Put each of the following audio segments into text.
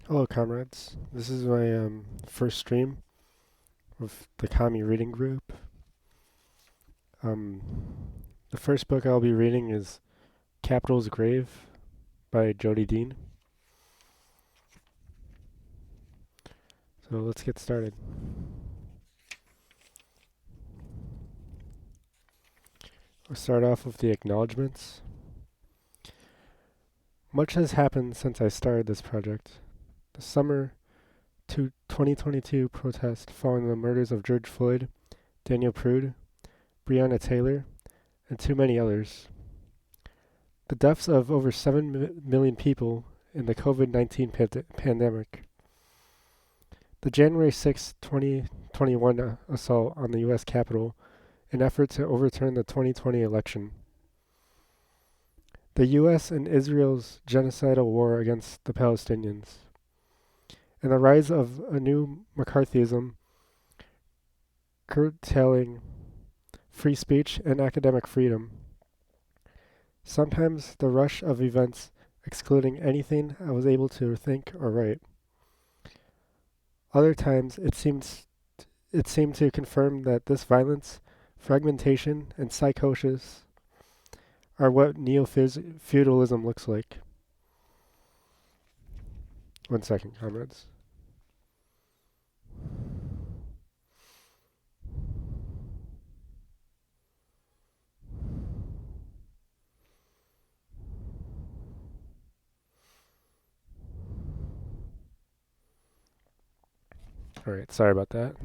Hello, comrades. This is my first stream of the Commie reading group. Um, the first book I'll be reading is Captial's Grave by Jodi. So let's get started. We'll start off with the acknowledgements. Much has happened since I started this project. The summer 2022 protest following the murders of George Floyd, Daniel Prude, Breonna Taylor, and too many others. The deaths of over 7 million people in the COVID-19 pandemic. The January 6, 2021 assault on the U.S. Capitol, an effort to overturn the 2020 election. The U.S. and Israel's genocidal war against the Palestinians. And the rise of a new McCarthyism curtailing free speech and academic freedom. Sometimes the rush of events excluding anything I was able to think or write. Other times it seemed to confirm that this violence, fragmentation, and psychosis are what neo-feudalism looks like. One second, comrades. Alright, sorry about that.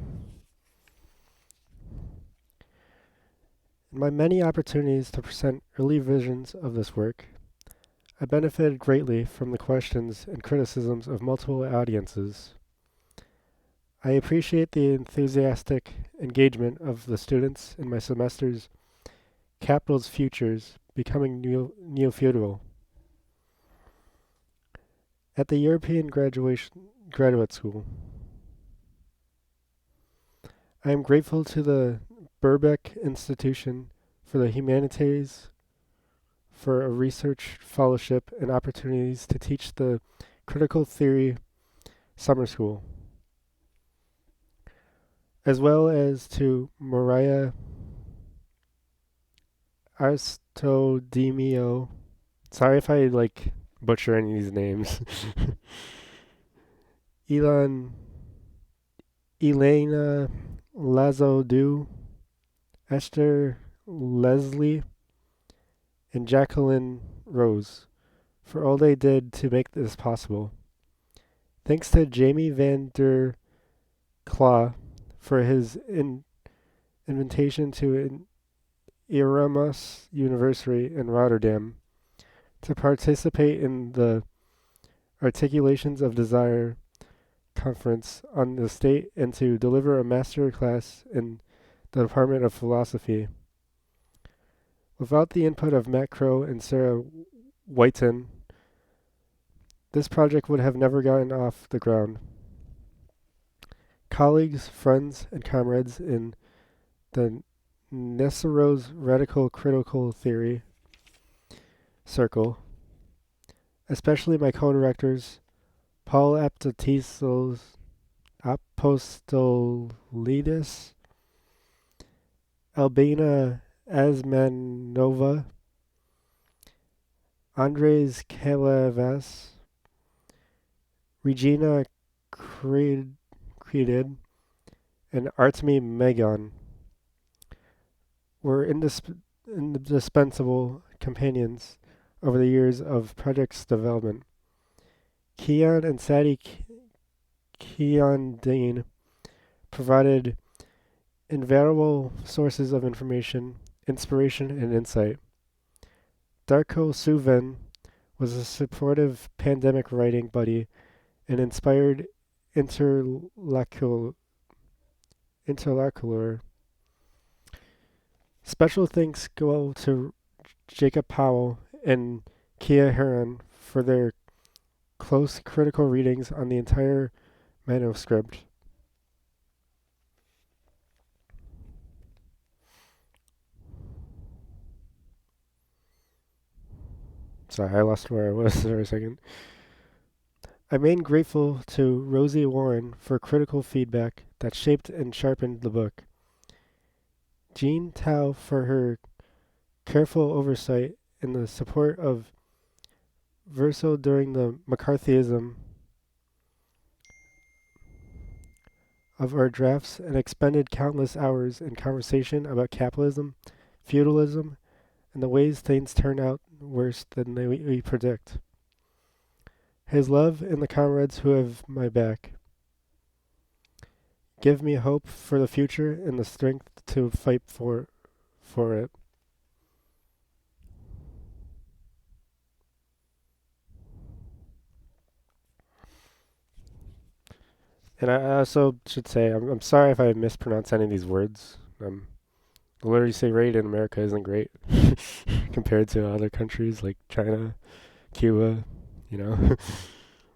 In my many opportunities to present early visions of this work, I benefited greatly from the questions and criticisms of multiple audiences. I appreciate the enthusiastic engagement of the students in my semester's Capital's Futures Becoming Neo-Feudal at the European Graduate School. I am grateful to the Birbeck Institution for the Humanities for a research fellowship and opportunities to teach the critical theory summer school, as well as to Mariah Aristodemio. Sorry if I butcher any of these names. Elon Elena Lazodu, Esther Leslie, and Jacqueline Rose for all they did to make this possible. Thanks to Jamie van der Klaw for his invitation to an Erasmus University in Rotterdam to participate in the Articulations of Desire conference on the state and to deliver a master class in the Department of Philosophy. Without the input of Matt Crow and Sarah Whiten, this project would have never gotten off the ground. Colleagues, friends, and comrades in the Nessero's Radical Critical Theory Circle, especially my co-directors, Paul Apostolidis, Albina Asmanova, Andres Calavas, Regina Creeded, and Artemi Megon were indispensable companions over the years of project's development. Keon and Sadie Keon Dean provided invaluable sources of information, inspiration, and insight. Darko Suven was a supportive pandemic writing buddy and inspired interlocutor. Special thanks go to Jacob Powell and Kia Heron for their close critical readings on the entire manuscript. Sorry, I lost where I was for a second. I remain grateful to Rosie Warren for critical feedback that shaped and sharpened the book, Jean Tao for her careful oversight and the support of Verso during the McCarthyism of our drafts, and expended countless hours in conversation about capitalism, feudalism, and the ways things turn out worse than we predict. His love and the comrades who have my back give me hope for the future and the strength to fight for it. And I also should say, I'm sorry if I mispronounce any of these words. The literacy rate in America isn't great compared to other countries like China, Cuba, you know.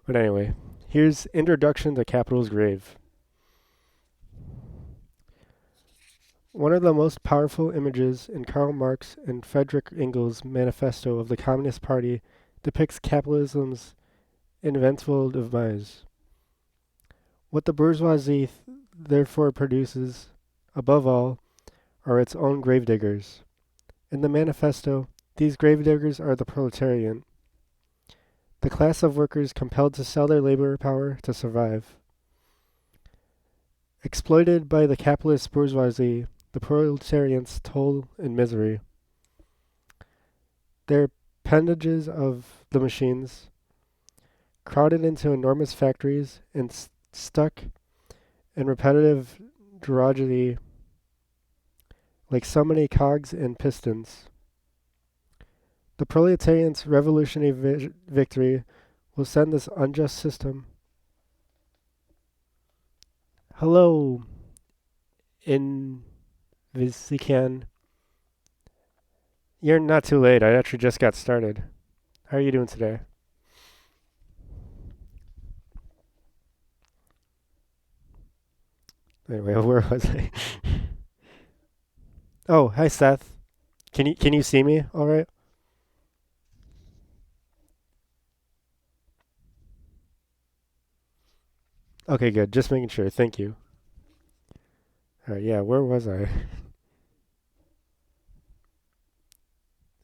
But anyway, here's Introduction to Capital's Grave. One of the most powerful images in Karl Marx and Friedrich Engels' manifesto of the Communist Party depicts capitalism's inevitable demise. What the bourgeoisie therefore produces, above all, are its own gravediggers. In the manifesto, these gravediggers are the proletariat, the class of workers compelled to sell their labor power to survive. Exploited by the capitalist bourgeoisie, the proletarians toil in misery. They're appendages of the machines, crowded into enormous factories and stuck in repetitive drudgery like so many cogs and pistons. The proletarians' revolutionary victory will send this unjust system. Hello, Invisican. You're not too late. I actually just got started. How are you doing today? Anyway, where was I? Oh, hi Seth. Can you see me all right? Okay, good. Just making sure. Thank you. All right, yeah, where was I?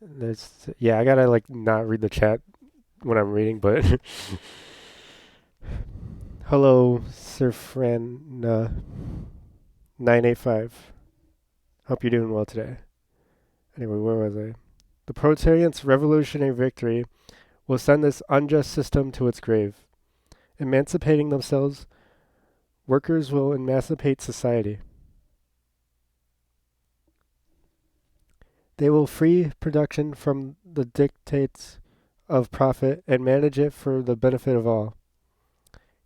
I gotta like not read the chat when I'm reading, but hello, Sir Fran 985. Hope you're doing well today. Anyway, where was I? The proletarians' revolutionary victory will send this unjust system to its grave. Emancipating themselves, workers will emancipate society. They will free production from the dictates of profit and manage it for the benefit of all.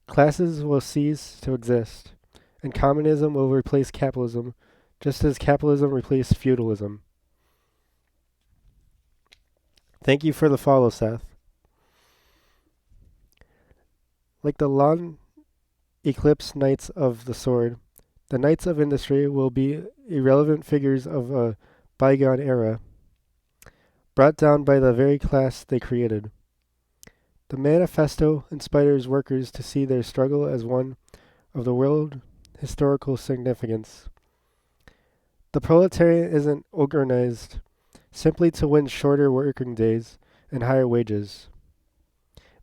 Classes will cease to exist, and communism will replace capitalism, just as capitalism replaced feudalism. Thank you for the follow, Seth. Like the long eclipse knights of the sword, the knights of industry will be irrelevant figures of a bygone era, brought down by the very class they created. The manifesto inspires workers to see their struggle as one of the world historical significance. The proletariat isn't organized simply to win shorter working days and higher wages.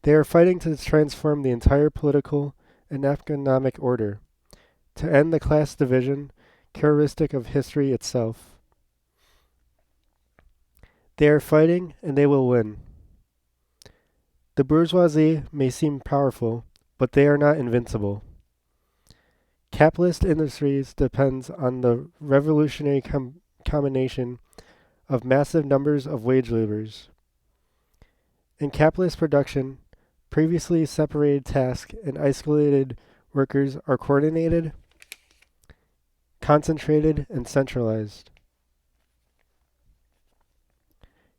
They are fighting to transform the entire political and economic order, to end the class division characteristic of history itself. They are fighting and they will win. The bourgeoisie may seem powerful, but they are not invincible. Capitalist industries depends on the revolutionary combination of massive numbers of wage laborers. In capitalist production, previously separated tasks and isolated workers are coordinated, concentrated, and centralized.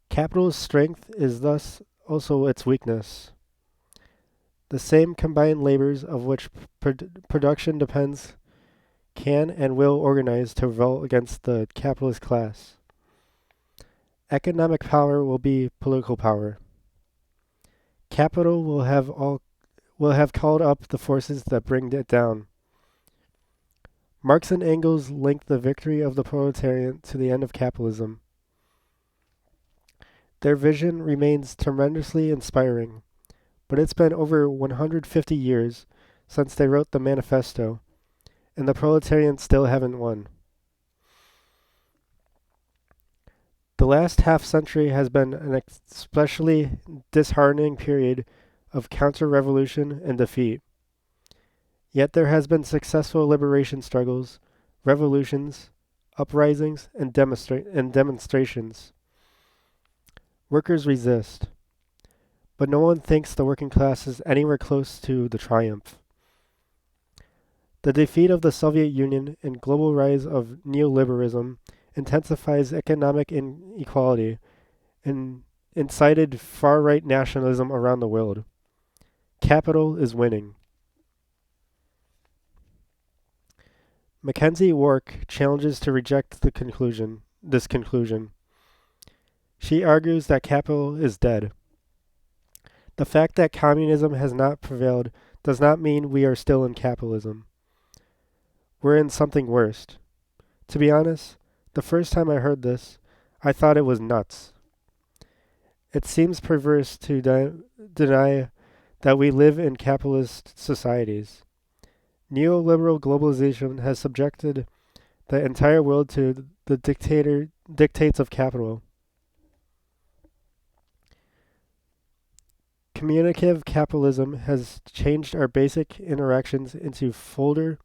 Capital's strength is thus also its weakness. The same combined labors of which production depends can and will organize to revolt against the capitalist class. Economic power will be political power. Capital will have called up the forces that bring it down. Marx and Engels linked the victory of the proletariat to the end of capitalism. Their vision remains tremendously inspiring, but it's been over 150 years since they wrote the manifesto, and the proletarians still haven't won. The last half century has been an especially disheartening period of counter-revolution and defeat. Yet there has been successful liberation struggles, revolutions, uprisings, and demonstrations. Workers resist, but no one thinks the working class is anywhere close to the triumph. The defeat of the Soviet Union and global rise of neoliberalism intensifies economic inequality and incited far-right nationalism around the world. Capital is winning. Mackenzie Wark challenges to reject this conclusion. She argues that capital is dead. The fact that communism has not prevailed does not mean we are still in capitalism. We're in something worse. To be honest, the first time I heard this, I thought it was nuts. It seems perverse to deny that we live in capitalist societies. Neoliberal globalization has subjected the entire world to the dictates of capital. Communicative capitalism has changed our basic interactions into fodder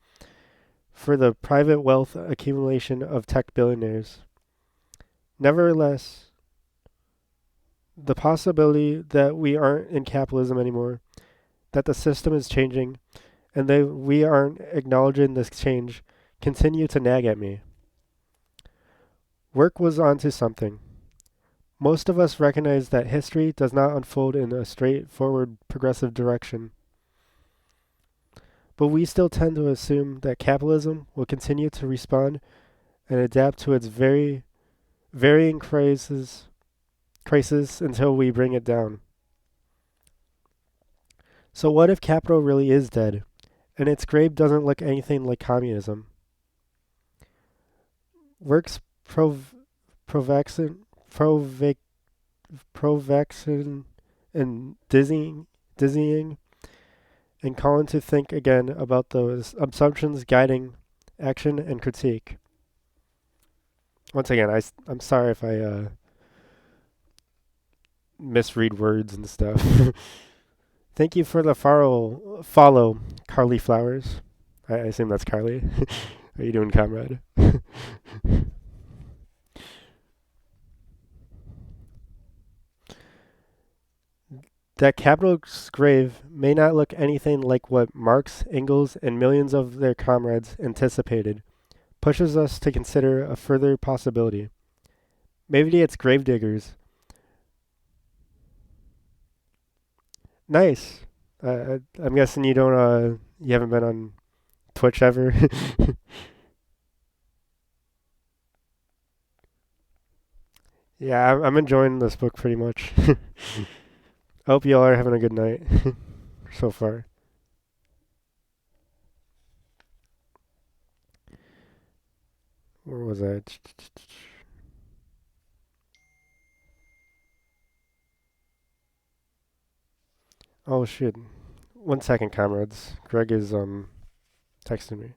for the private wealth accumulation of tech billionaires. Nevertheless, the possibility that we aren't in capitalism anymore, that the system is changing, and that we aren't acknowledging this change, continue to nag at me. Work was onto something. Most of us recognize that history does not unfold in a straightforward progressive direction. But we still tend to assume that capitalism will continue to respond and adapt to its varying crises until we bring it down. So what if capital really is dead, and its grave doesn't look anything like communism? Works provaxin and dizzying, and calling to think again about those assumptions guiding action and critique. Once again, I'm sorry if I misread words and stuff. Thank you for the follow, Carly Flowers. I assume that's Carly. How you doing, comrade? That capital's grave may not look anything like what Marx, Engels, and millions of their comrades anticipated, pushes us to consider a further possibility. Maybe it's gravediggers. Nice. I'm guessing you haven't been on Twitch ever? Yeah, I'm enjoying this book pretty much. I hope you all are having a good night so far. Where was I? Oh shit. 1 second, comrades. Greg is texting me.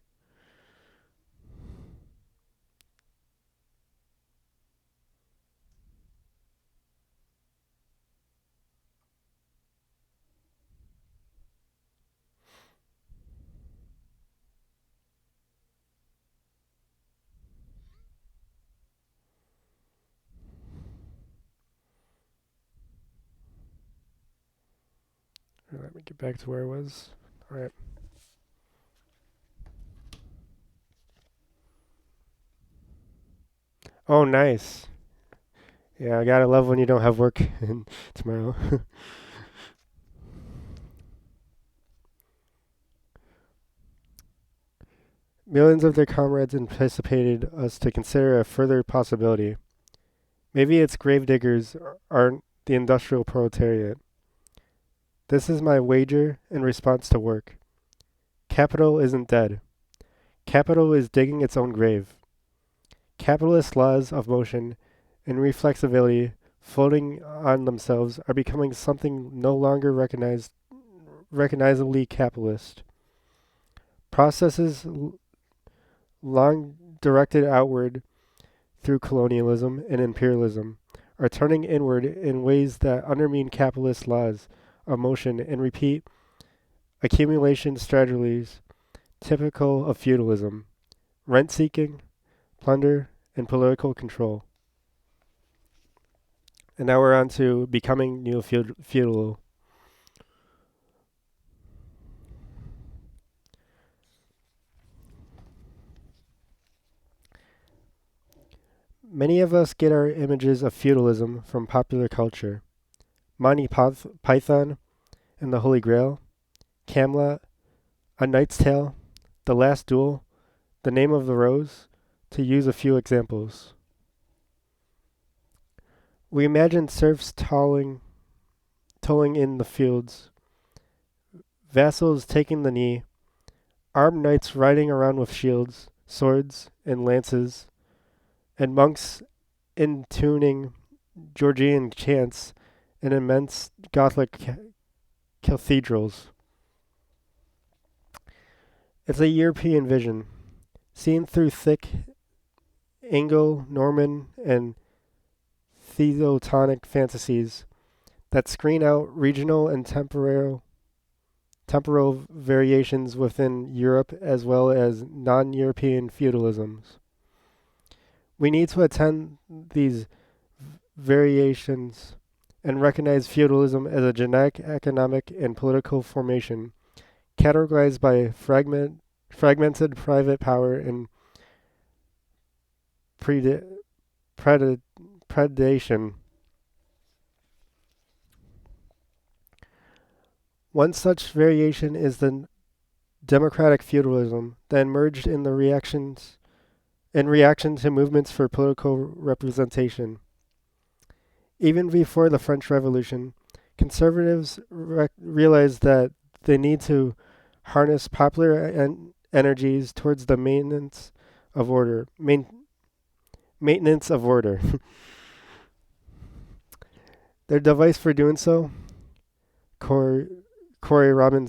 Let me get back to where I was. Alright. Oh, nice. Yeah, I gotta love when you don't have work tomorrow. Millions of their comrades anticipated us to consider a further possibility. Maybe its gravediggers aren't the industrial proletariat. This is my wager in response to work. Capital isn't dead. Capital is digging its own grave. Capitalist laws of motion and reflexivity floating on themselves are becoming something no longer recognizably capitalist. Processes long directed outward through colonialism and imperialism are turning inward in ways that undermine capitalist laws of motion and repeat accumulation strategies typical of feudalism, rent seeking, plunder, and political control. And now we're on to becoming neo-feudal. Many of us get our images of feudalism from popular culture. Monty Python and the Holy Grail, Camelot, A Knight's Tale, The Last Duel, The Name of the Rose, to use a few examples. We imagine serfs tolling in the fields, vassals taking the knee, armed knights riding around with shields, swords, and lances, and monks intoning Georgian chants in immense Gothic cathedrals. It's a European vision, seen through thick Anglo-Norman and Theotonic fantasies that screen out regional and temporal variations within Europe as well as non-European feudalisms. We need to attend these variations and recognize feudalism as a genetic, economic, and political formation categorized by fragmented private power and preda- predation. One such variation is the democratic feudalism that emerged in reaction to movements for political representation. Even before the French Revolution, conservatives realized that they need to harness popular energies towards the maintenance of order. Maintenance of order. Their device for doing so, Corey, Corey Robin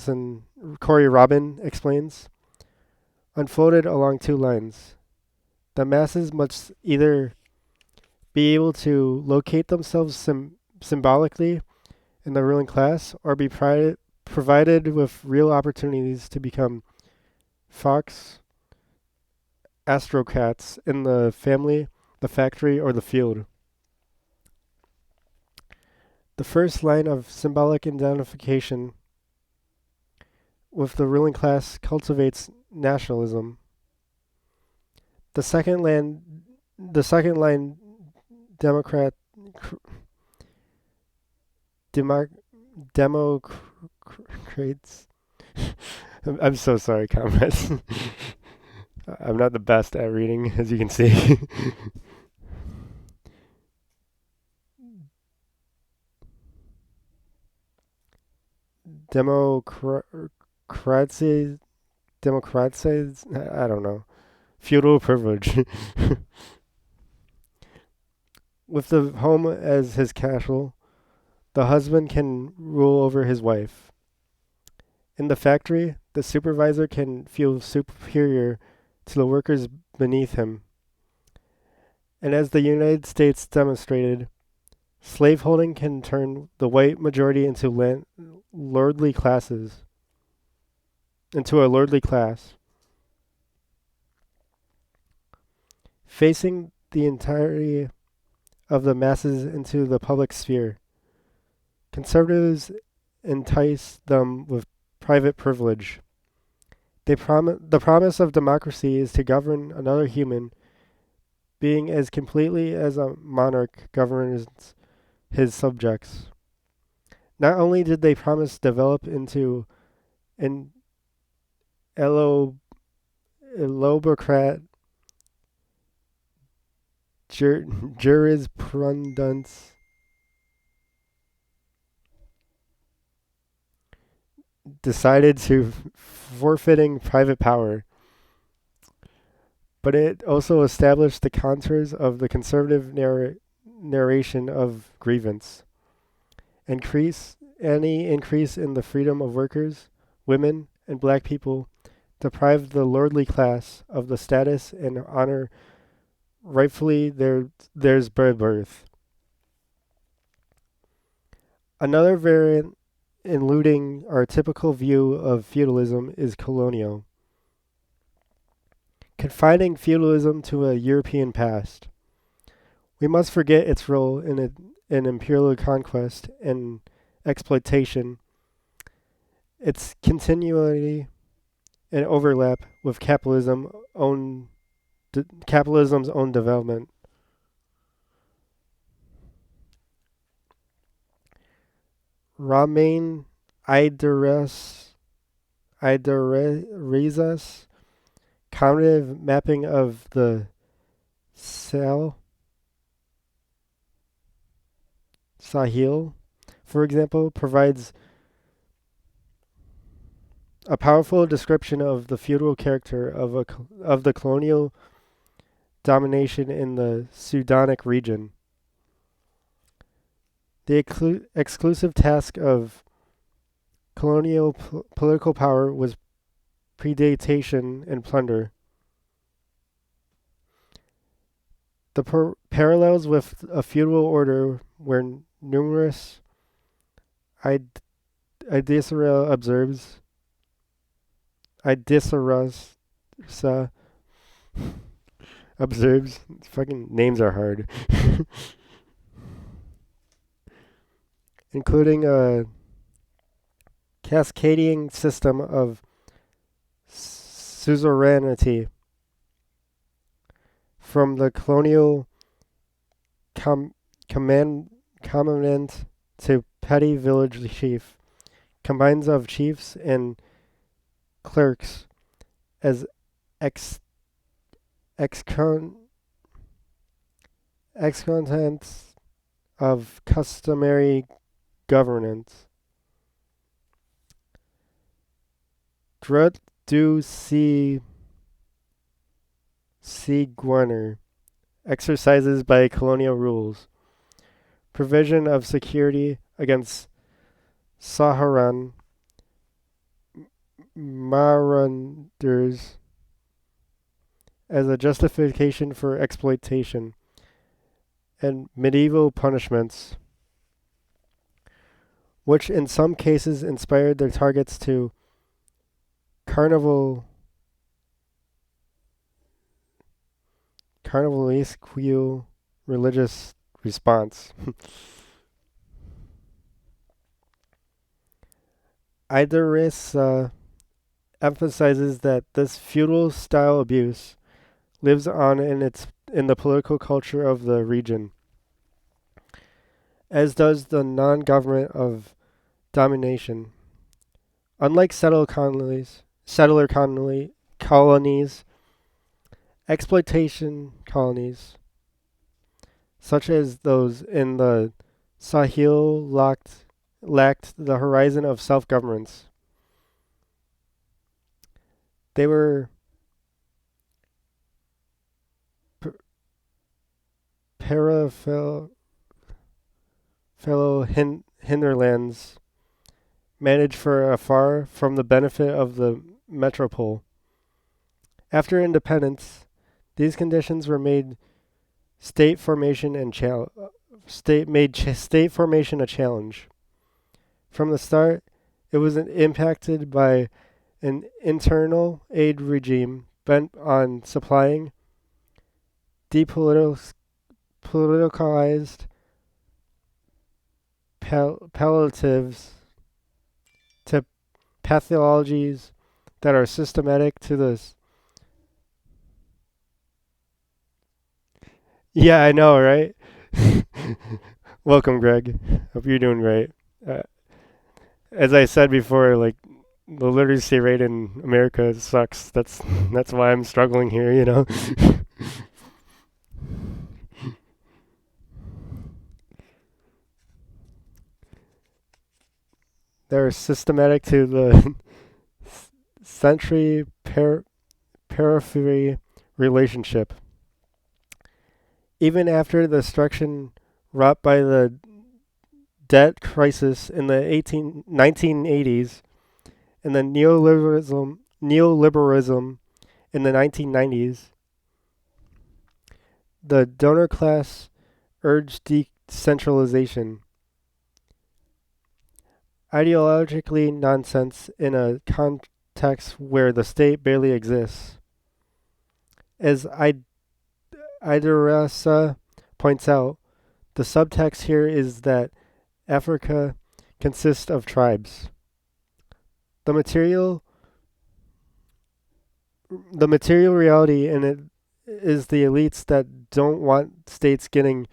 explains, unfolded along two lines. The masses must either be able to locate themselves symbolically in the ruling class or be provided with real opportunities to become fox astrocrats in the family, the factory, or the field. The first line of symbolic identification with the ruling class cultivates nationalism. The second line democrat democ, democrates. I'm so sorry, comrades. I'm not the best at reading, as you can see. Democracy, democracy, I don't know. Feudal privilege. With the home as his castle, the husband can rule over his wife. In the factory, the supervisor can feel superior to the workers beneath him. And as the United States demonstrated, slaveholding can turn the white majority into lordly classes, into a lordly class. Facing the entirety of the masses into the public sphere, conservatives entice them with private privilege. The promise of democracy is to govern another human being as completely as a monarch governs his subjects. Not only did they promise develop into an elobocrat jurisprudence, decided to forfeiting private power, but it also established the contours of the conservative narration of grievance. Any increase in the freedom of workers, women, and black people deprived the lordly class of the status and honor rightfully theirs by birth. Another variant eluding our typical view of feudalism is colonial, confining feudalism to a European past. We must forget its role in imperial conquest and exploitation, its continuity and overlap with capitalism's own development. Romain Idareza's cognitive mapping of the Sahil, for example, provides a powerful description of the feudal character of the colonial domination in the Sudanic region. The exclusive task of colonial political power was predation and plunder. The parallels with a feudal order were numerous. Idisera observes. Idisera observes. Fucking names are hard. Including a cascading system of suzerainty from the colonial commandant to petty village chief, combines of chiefs and clerks as excontents of customary governance. Drut du Guaner exercises by colonial rules. Provision of security against Saharan marauders as a justification for exploitation, and medieval punishments, which in some cases inspired their targets to carnivalesque religious response. Idaris emphasizes that this feudal style abuse lives on in the political culture of the region, as does the non-government of domination. Unlike settler colonies, exploitation colonies, such as those in the Sahel, lacked the horizon of self-governance. They were fellow hinterlands managed for afar from the benefit of the metropole. After independence, these conditions were made state formation a challenge. From the start, it was impacted by an internal aid regime bent on supplying depoliticalized palliatives to pathologies that are systematic to this. Yeah, I know, right? Welcome, Greg. Hope you're doing great. Uh, as I said before, like the literacy rate in America sucks. That's why I'm struggling here, you know. They're systematic to the century periphery relationship. Even after the destruction wrought by the debt crisis in the 1980s and the neoliberalism in the 1990s, the donor class urged decentralization, ideologically nonsense in a context where the state barely exists. As Idarasa points out, the subtext here is that Africa consists of tribes. The material the material reality in it is the elites that don't want states getting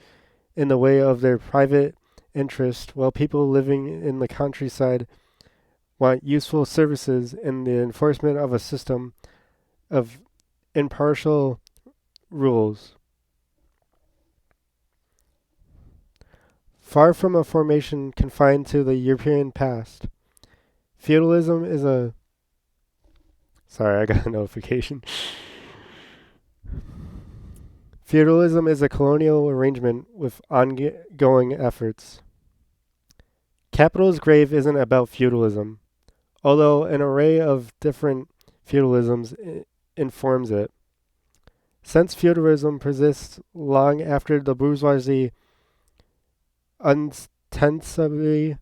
in the way of their private interest, while people living in the countryside want useful services and the enforcement of a system of impartial rules. Far from a formation confined to the European past, feudalism is a. Sorry, I got a notification. Feudalism is a colonial arrangement with ongoing efforts. Capital's grave isn't about feudalism, although an array of different feudalisms informs it. Since feudalism persists long after the bourgeoisie ostensibly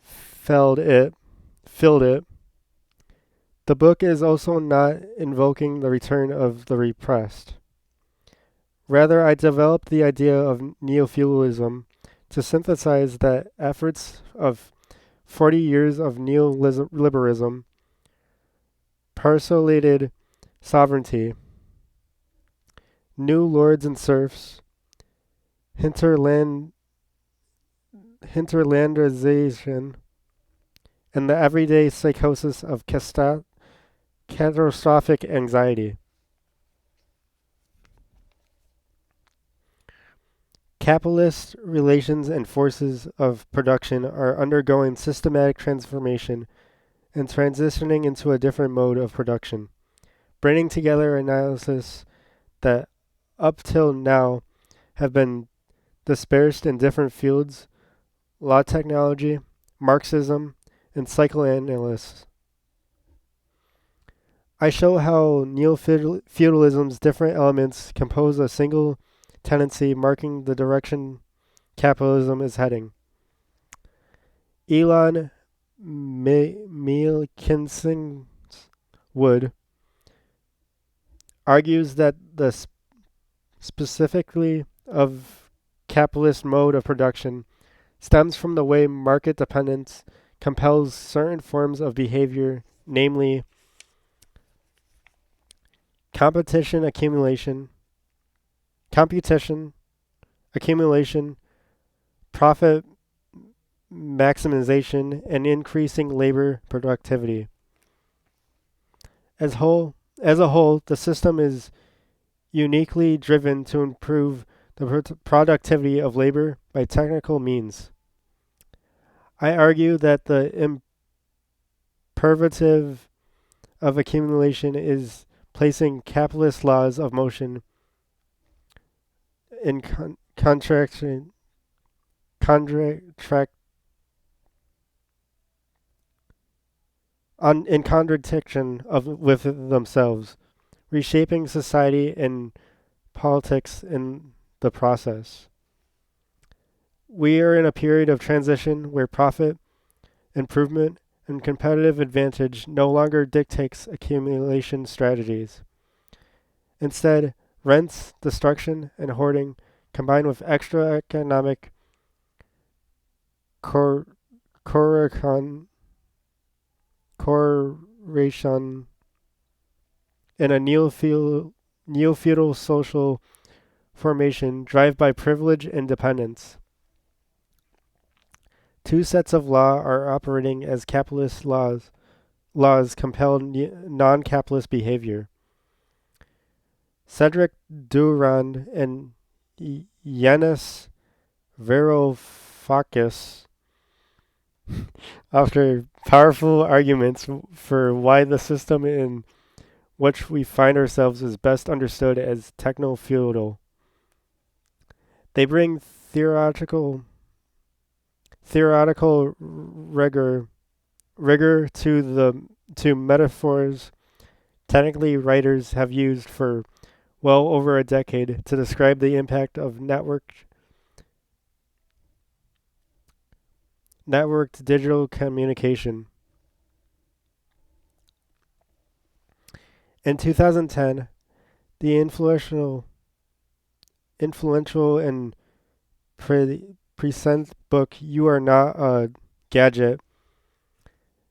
filled it, the book is also not invoking the return of the repressed. Rather, I developed the idea of neo-feudalism to synthesize the efforts of 40 years of neoliberalism, parcellated sovereignty, new lords and serfs, hinterlandization, and the everyday psychosis of catastrophic anxiety. Capitalist relations and forces of production are undergoing systematic transformation and transitioning into a different mode of production, bringing together analysis that up till now have been dispersed in different fields: law technology, Marxism, and psychoanalysis. I show how neo-feudalism's different elements compose a single tendency marking the direction capitalism is heading. Elon Mielkinson Wood argues that the specifically of capitalist mode of production stems from the way market dependence compels certain forms of behavior, namely computation, accumulation, profit maximization, and increasing labor productivity. As a whole, the system is uniquely driven to improve the productivity of labor by technical means. I argue that the imperative of accumulation is placing capitalist laws of motion in contraction in contradiction with themselves, reshaping society and politics in the process. We are in a period of transition where profit, improvement, and competitive advantage no longer dictates accumulation strategies. Instead, rents, destruction, and hoarding, combined with extra economic correlation in a neo-feudal social formation drive by privilege and dependence. Two sets of law are operating as capitalist laws compel non-capitalist behavior. Cedric Durand and Yanis Varoufakis After powerful arguments for why the system in which we find ourselves is best understood as techno-feudal, they bring theoretical rigor to metaphors technically writers have used for well over a decade to describe the impact of networked digital communication. In 2010, the influential and present book "You Are Not a Gadget,"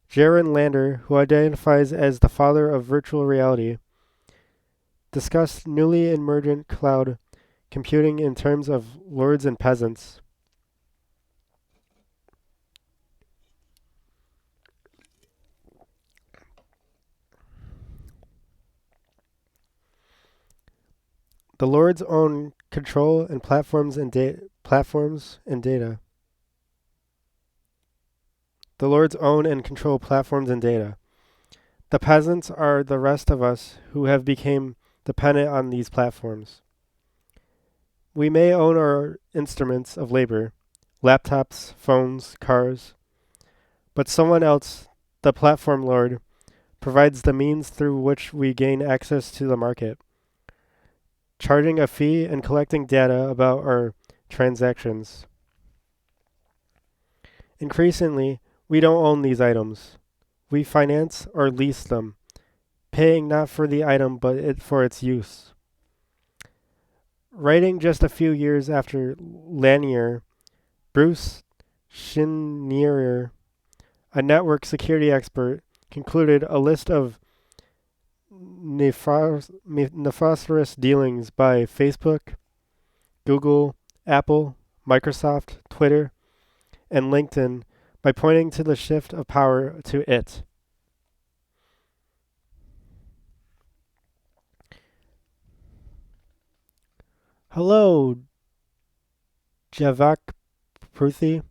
Jaron Lander, who identifies as the father of virtual reality, discussed newly emergent cloud computing in terms of lords and peasants. The lords own control and platforms and data. The lords own and control platforms and data. The peasants are the rest of us who have become dependent on these platforms. We may own our instruments of labor, laptops, phones, cars, but someone else, the platform lord, provides the means through which we gain access to the market, charging a fee and collecting data about our transactions. Increasingly, we don't own these items. We finance or lease them, paying not for the item but for its use. Writing just a few years after Lanier, Bruce Schneier, a network security expert, concluded a list of nefarious dealings by Facebook, Google, Apple, Microsoft, Twitter, and LinkedIn by pointing to the shift of power to it. Hello, Javak Pruthi.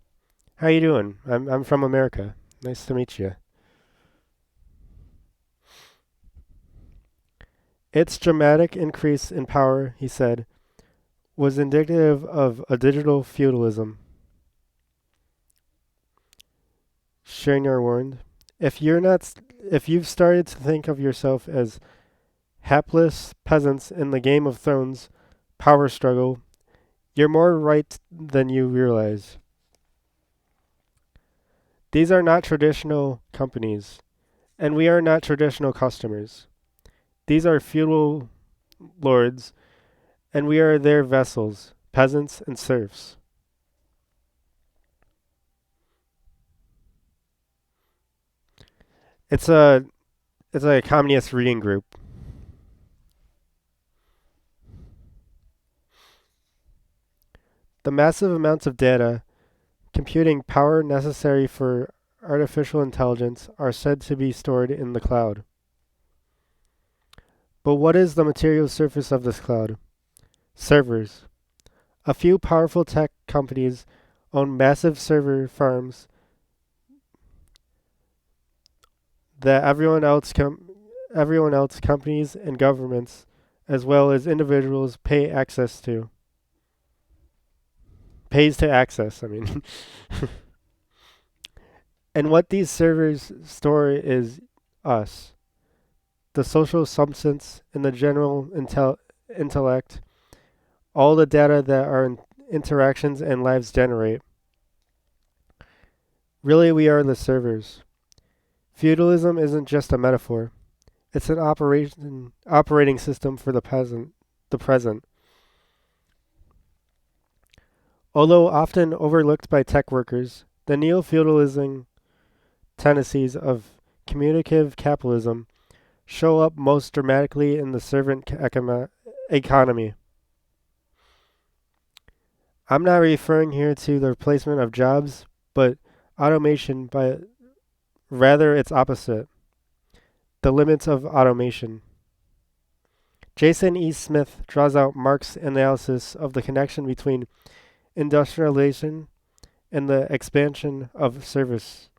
How you doing? I'm from America. Nice to meet you. Its dramatic increase in power, he said, was indicative of a digital feudalism. Schreiner warned, if you've started to think of yourself as hapless peasants in the Game of Thrones power struggle, you're more right than you realize. These are not traditional companies, and we are not traditional customers. These are feudal lords, and we are their vassals, peasants and serfs. It's a it's like a communist reading group. The massive amounts of data, computing power necessary for artificial intelligence are said to be stored in the cloud. But what is the material surface of this cloud? Servers. A few powerful tech companies own massive server farms that everyone else, companies and governments, as well as individuals, pays to access. I mean, and what these servers store is us, the social substance and the general intellect, all the data that our interactions and lives generate. Really, we are the servers. Feudalism isn't just a metaphor. It's an operating system for the present. Although often overlooked by tech workers, the neo-feudalism tendencies of communicative capitalism show up most dramatically in the servant economy. I'm not referring here to the replacement of jobs, but automation, but rather its opposite, the limits of automation. Jason E. Smith draws out Marx's analysis of the connection between industrialization and the expansion of services.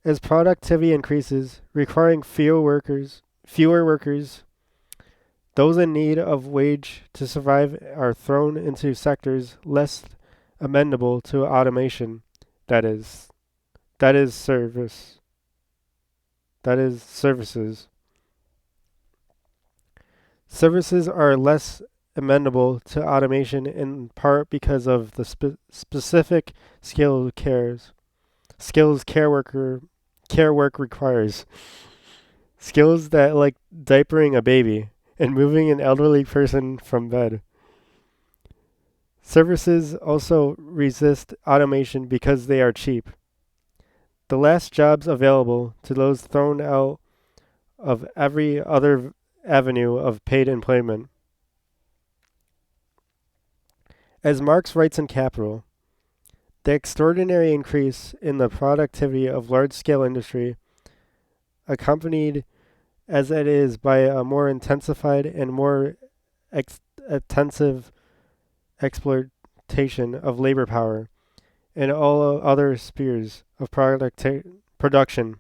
As productivity increases, requiring fewer workers, those in need of wage to survive are thrown into sectors less amenable to automation. That is, that is service. That is services. Services are less amenable to automation in part because of the specific skills care work requires. Skills that like diapering a baby and moving an elderly person from bed. Services also resist automation because they are cheap. The last jobs available to those thrown out of every other avenue of paid employment. As Marx writes in Capital, the extraordinary increase in the productivity of large-scale industry, accompanied as it is by a more intensified and more intensive exploitation of labor power in all other spheres of production,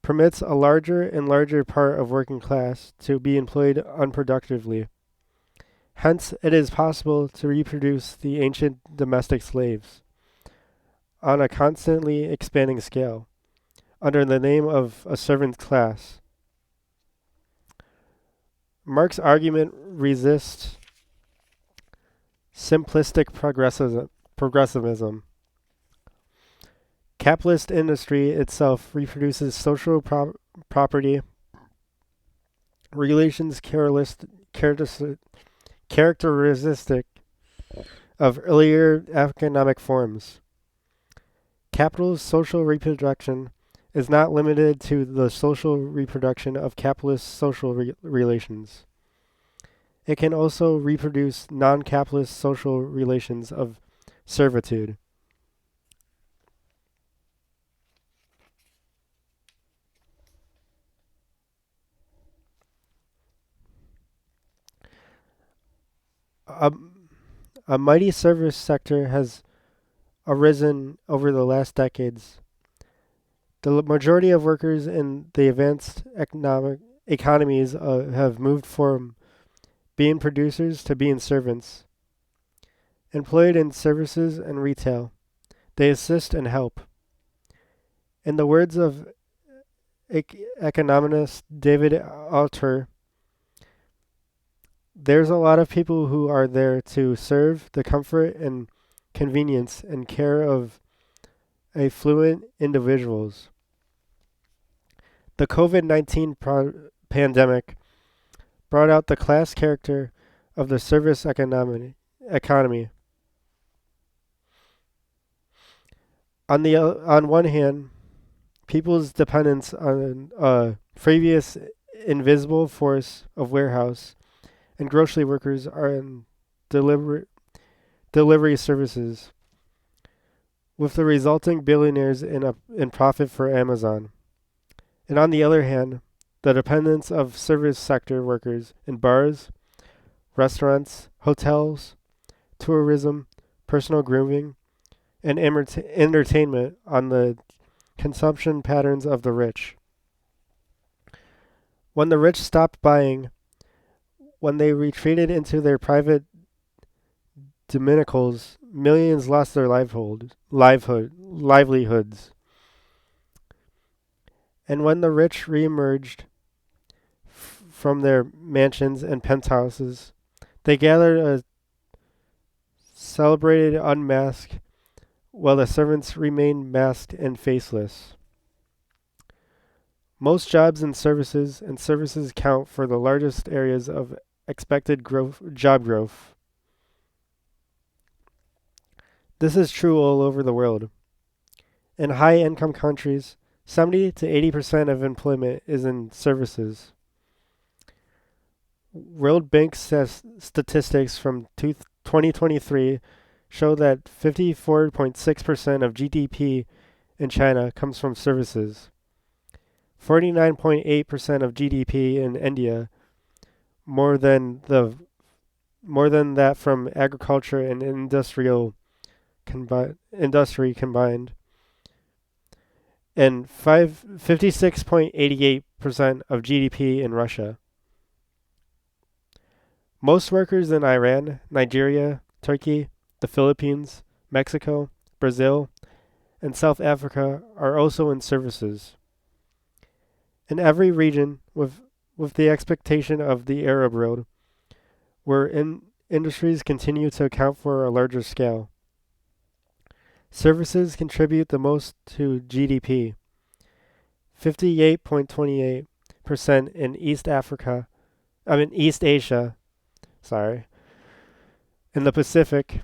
permits a larger and larger part of working class to be employed unproductively. Hence, it is possible to reproduce the ancient domestic slaves on a constantly expanding scale under the name of a servant class. Marx's argument resists simplistic progressivism. Capitalist industry itself reproduces social property relations characteristic of earlier economic forms. Capital's social reproduction is not limited to the social reproduction of capitalist social relations. It can also reproduce non-capitalist social relations of servitude. A, a mighty service sector has arisen over the last decades. The majority of workers in the advanced economies have moved from being producers to being servants. Employed in services and retail, they assist and help. In the words of economist David Alter, there's a lot of people who are there to serve the comfort and convenience and care of affluent individuals. The COVID-19 pandemic brought out the class character of the service economy. On one hand, people's dependence on a previous invisible force of warehouse and grocery workers are in delivery services, with the resulting billionaires in profit for Amazon. And on the other hand, the dependence of service sector workers in bars, restaurants, hotels, tourism, personal grooming, and entertainment on the consumption patterns of the rich. When the rich stopped buying, when they retreated into their private dominicals, millions lost their livelihoods. And when the rich reemerged from their mansions and penthouses, they gathered a celebrated unmasked, while the servants remained masked and faceless. Most jobs and services count for the largest areas of expected job growth. This is true all over the world. In high-income countries, 70 to 80% of employment is in services. World Bank statistics from 2023 show that 54.6% of GDP in China comes from services. 49.8% of GDP in India, more than the more than that from agriculture and industry combined, and 56.88% of GDP in Russia. Most workers in Iran, Nigeria, Turkey, the Philippines, Mexico, Brazil, and South Africa are also in services. In every region, with the expectation of the Arab world, where industries continue to account for a larger scale. Services contribute the most to GDP, 58.28% in East Asia, sorry, in the Pacific,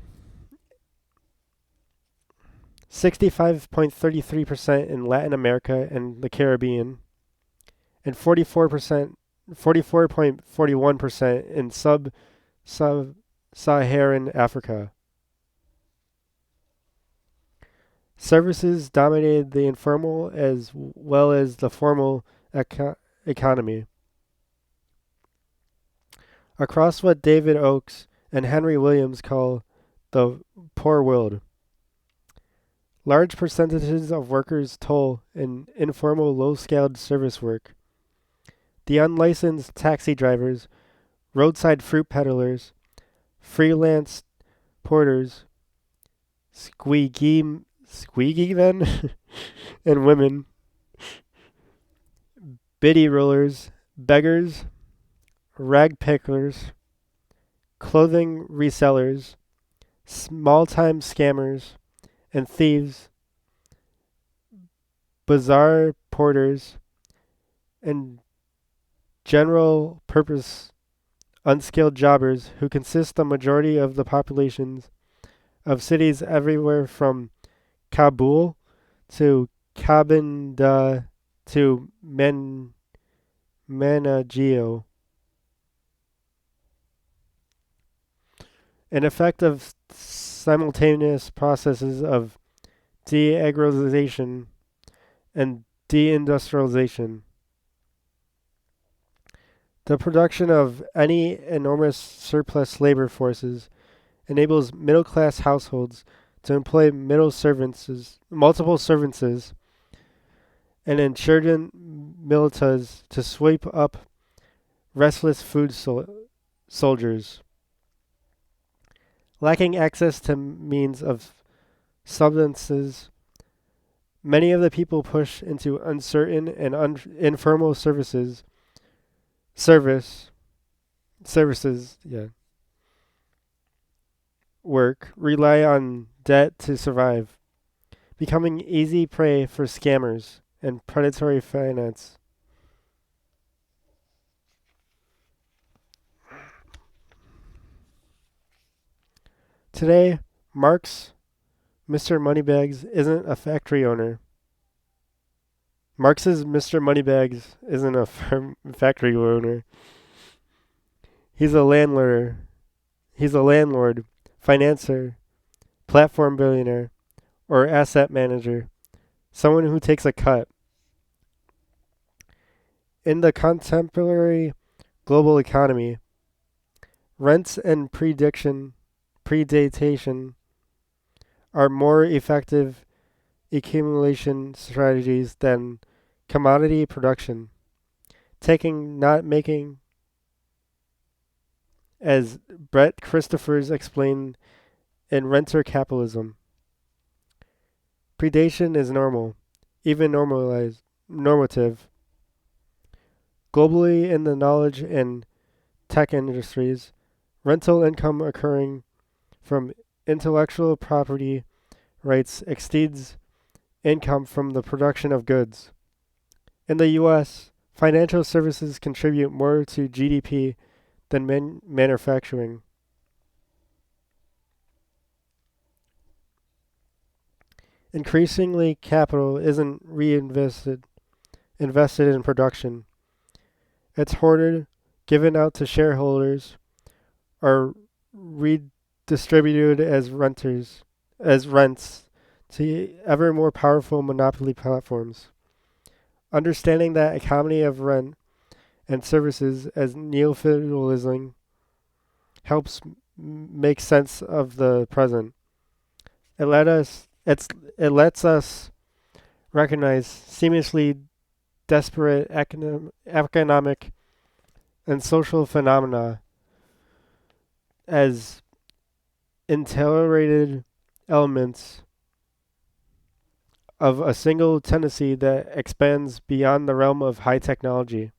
65.33% in Latin America and the Caribbean, and 44.41% in sub-Saharan Africa. Services dominated the informal as well as the formal economy. Across what David Oakes and Henry Williams call the poor world, large percentages of workers toil in informal low-scaled service work. The unlicensed taxi drivers, roadside fruit peddlers, freelance porters, squeaky men and women, biddy rollers, beggars, rag pickers, clothing resellers, small-time scammers, and thieves, bazaar porters, and general-purpose unskilled jobbers who consist the majority of the populations of cities everywhere from Kabul to Kabinda to Managio. An effect of simultaneous processes of de-agralization and deindustrialization. The production of any enormous surplus labor forces enables middle-class households to employ multiple servants, and insurgent militias to sweep up restless food soldiers. Lacking access to means of substances, many of the people push into uncertain and informal services, work, rely on debt to survive, becoming easy prey for scammers and predatory finance. Today, Marx, Mr. Moneybags, isn't a factory owner. Marx's Mr. Moneybags isn't a factory owner. He's a landlord. He's a landlord, financier, platform billionaire, or asset manager, someone who takes a cut. In the contemporary global economy, rents and predatation are more effective accumulation strategies than commodity production, not making, as Brett Christophers explained in Renter Capitalism. Predation is normal, even normative. Globally, in the knowledge and tech industries, rental income occurring from intellectual property rights exceeds income from the production of goods. In the U.S., financial services contribute more to GDP than manufacturing. Increasingly, capital isn't invested in production. It's hoarded, given out to shareholders, or redistributed as rents to ever more powerful monopoly platforms. Understanding that economy of rent and services as neo-feudalism helps make sense of the present. It let us it lets us recognize seemingly desperate economic and social phenomena as interrelated elements of a single tendency that expands beyond the realm of high technology.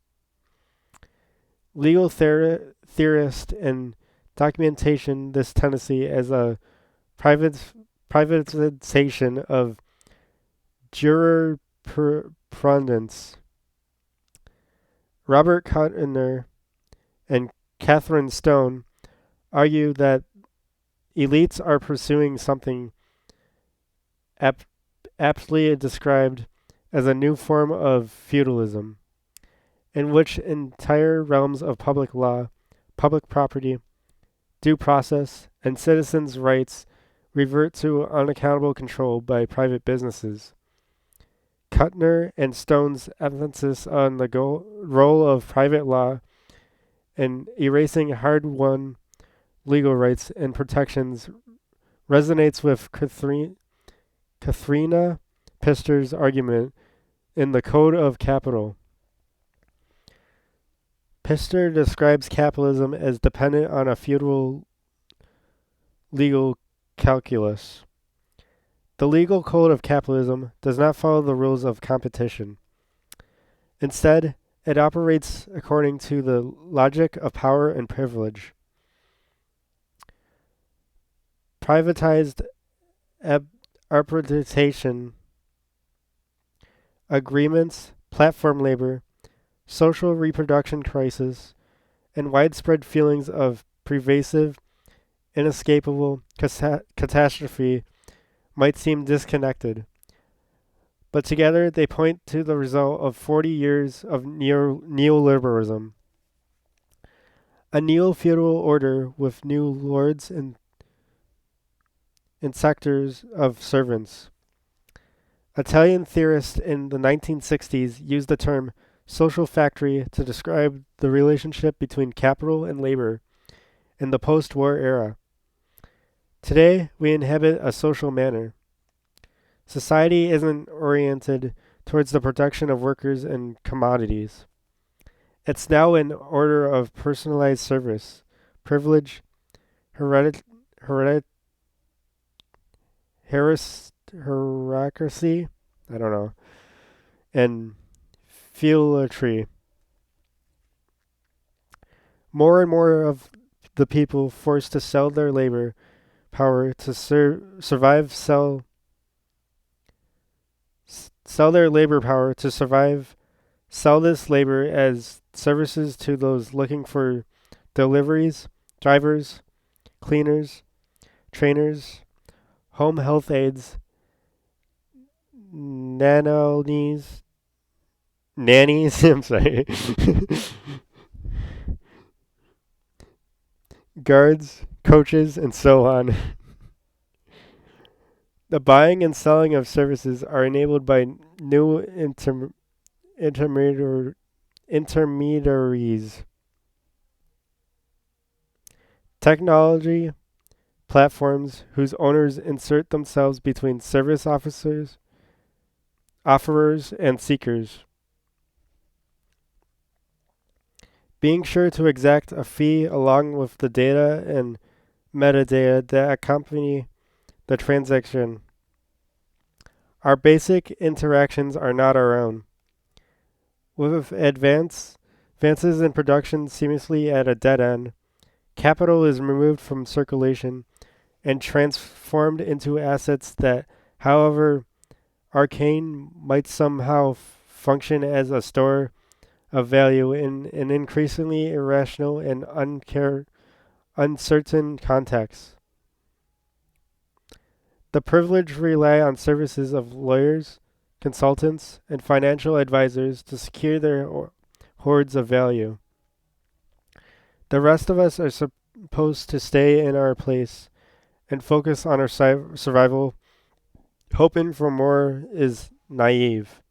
Legal theorists and documentation this tendency as a private privatization of jurisprudence. Robert Kuttner and Catherine Stone argue that elites are pursuing something ap- aptly described as a new form of feudalism, in which entire realms of public law, public property, due process, and citizens' rights revert to unaccountable control by private businesses. Kuttner and Stone's emphasis on the role of private law in erasing hard-won legal rights and protections resonates with Katharina Pister's argument in the Code of Capital. Pister describes capitalism as dependent on a feudal legal calculus. The legal code of capitalism does not follow the rules of competition. Instead, it operates according to the logic of power and privilege. Privatized arbitration agreements, platform labor, social reproduction crisis, and widespread feelings of pervasive, inescapable catastrophe might seem disconnected, but together they point to the result of 40 years of neoliberalism. A neo-feudal order with new lords and sectors of servants. Italian theorists in the 1960s used the term social factory to describe the relationship between capital and labor in the post-war era. Today, we inhabit a social manner. Society isn't oriented towards the production of workers and commodities. It's now an order of personalized service, privilege, hierarchy, I don't know, and fealty. More and more of the people forced to sell their labor power to survive, sell their labor power to survive, sell this labor as services to those looking for deliveries, drivers, cleaners, trainers, home health aides, nannies, I'm sorry, guards, coaches, and so on. The buying and selling of services are enabled by new intermediaries. Technology platforms whose owners insert themselves between service offerers, and seekers, being sure to exact a fee along with the data and metadata that accompany the transaction. Our basic interactions are not our own. With advances in production seemingly at a dead end, capital is removed from circulation and transformed into assets that, however arcane, might somehow function as a store of value in an increasingly irrational and uncertain context. The privileged rely on services of lawyers, consultants, and financial advisors to secure their hoards of value. The rest of us are supposed to stay in our place and focus on our survival. Hoping for more is naive.